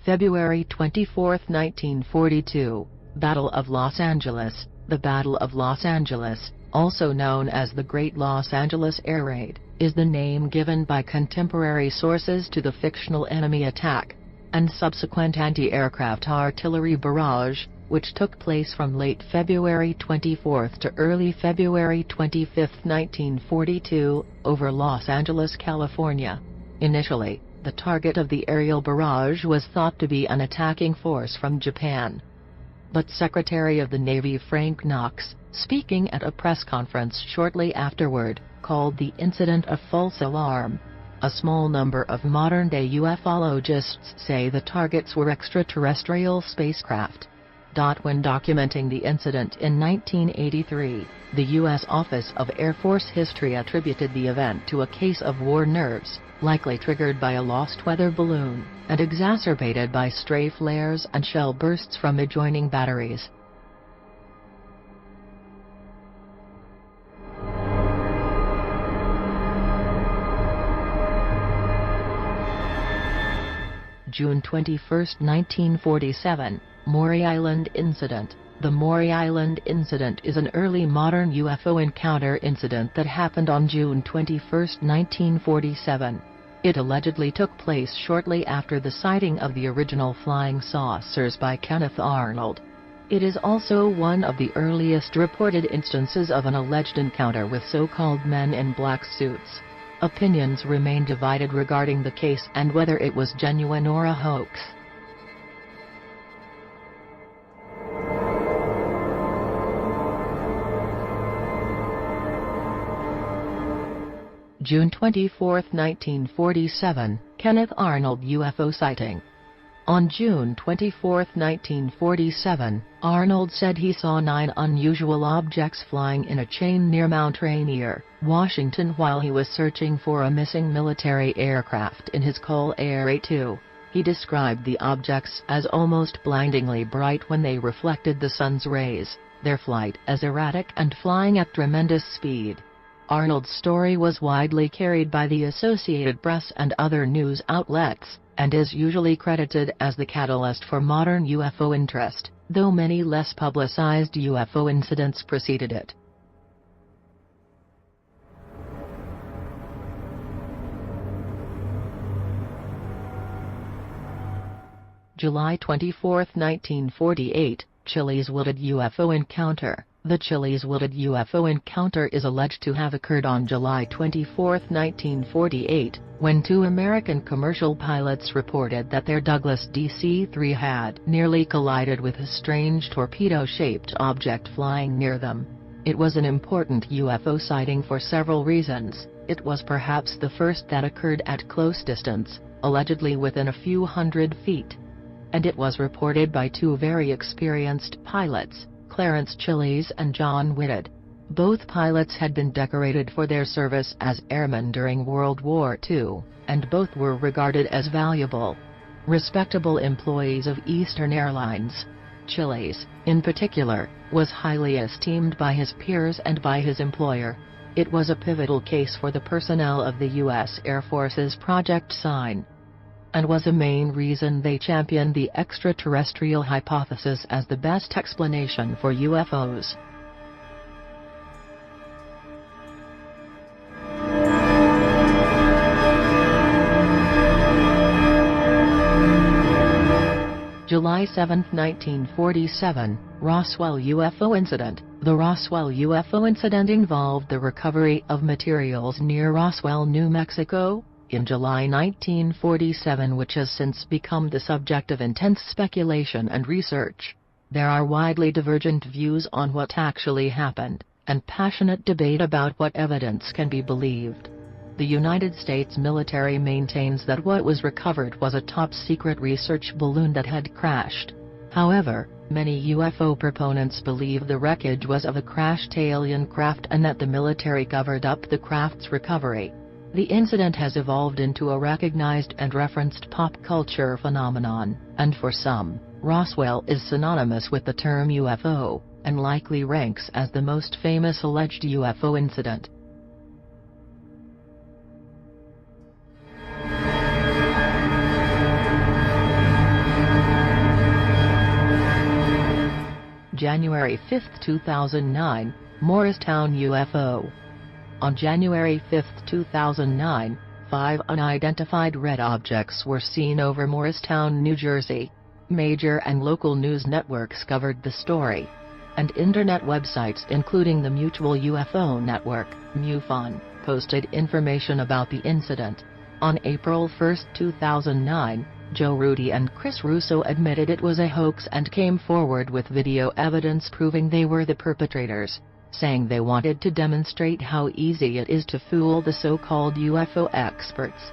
February 24, 1942, Battle of Los Angeles. The Battle of Los Angeles, also known as the Great Los Angeles Air Raid, is the name given by contemporary sources to the fictional enemy attack and subsequent anti-aircraft artillery barrage, which took place from late February 24 to early February 25, 1942, over Los Angeles, California. Initially, the target of the aerial barrage was thought to be an attacking force from Japan. But Secretary of the Navy Frank Knox, speaking at a press conference shortly afterward, called the incident a false alarm. A small number of modern-day ufologists say the targets were extraterrestrial spacecraft. When documenting the incident in 1983, the U.S. Office of Air Force History attributed the event to a case of war nerves, likely triggered by a lost weather balloon, and exacerbated by stray flares and shell bursts from adjoining batteries. June 21, 1947, Maury Island Incident. The Maury Island Incident is an early modern UFO encounter incident that happened on June 21, 1947. It allegedly took place shortly after the sighting of the original flying saucers by Kenneth Arnold. It is also one of the earliest reported instances of an alleged encounter with so-called men in black suits. Opinions remain divided regarding the case and whether it was genuine or a hoax. June 24, 1947, Kenneth Arnold UFO sighting. On June 24, 1947, Arnold said he saw 9 unusual objects flying in a chain near Mount Rainier, Washington while he was searching for a missing military aircraft in his Cole Air A2. He described the objects as almost blindingly bright when they reflected the sun's rays, their flight as erratic and flying at tremendous speed. Arnold's story was widely carried by the Associated Press and other news outlets, and is usually credited as the catalyst for modern UFO interest, though many less publicized UFO incidents preceded it. July 24, 1948, Chile's Wooded UFO encounter. The Chile's Wooded UFO encounter is alleged to have occurred on July 24, 1948, when 2 American commercial pilots reported that their Douglas DC-3 had nearly collided with a strange torpedo-shaped object flying near them. It was an important UFO sighting for several reasons. It was perhaps the first that occurred at close distance, allegedly within a few hundred feet. And it was reported by 2 very experienced pilots, Clarence Chiles and John Whitted. Both pilots had been decorated for their service as airmen during World War II, and both were regarded as valuable, respectable employees of Eastern Airlines. Chiles, in particular, was highly esteemed by his peers and by his employer. It was a pivotal case for the personnel of the U.S. Air Force's Project Sign, and was a main reason they championed the extraterrestrial hypothesis as the best explanation for UFOs. July 7, 1947, Roswell UFO incident. The Roswell UFO incident involved the recovery of materials near Roswell, New Mexico, in July 1947, which has since become the subject of intense speculation and research. There are widely divergent views on what actually happened, and passionate debate about what evidence can be believed. The United States military maintains that what was recovered was a top-secret research balloon that had crashed. However, many UFO proponents believe the wreckage was of a crashed alien craft and that the military covered up the craft's recovery. The incident has evolved into a recognized and referenced pop culture phenomenon, and for some, Roswell is synonymous with the term UFO, and likely ranks as the most famous alleged UFO incident. January 5, 2009, Morristown UFO. On January 5, 2009, 5 unidentified red objects were seen over Morristown, New Jersey. Major and local news networks covered the story, and internet websites including the Mutual UFO Network, MUFON, posted information about the incident. On April 1, 2009, Joe Rudy and Chris Russo admitted it was a hoax and came forward with video evidence proving they were the perpetrators, saying they wanted to demonstrate how easy it is to fool the so-called UFO experts.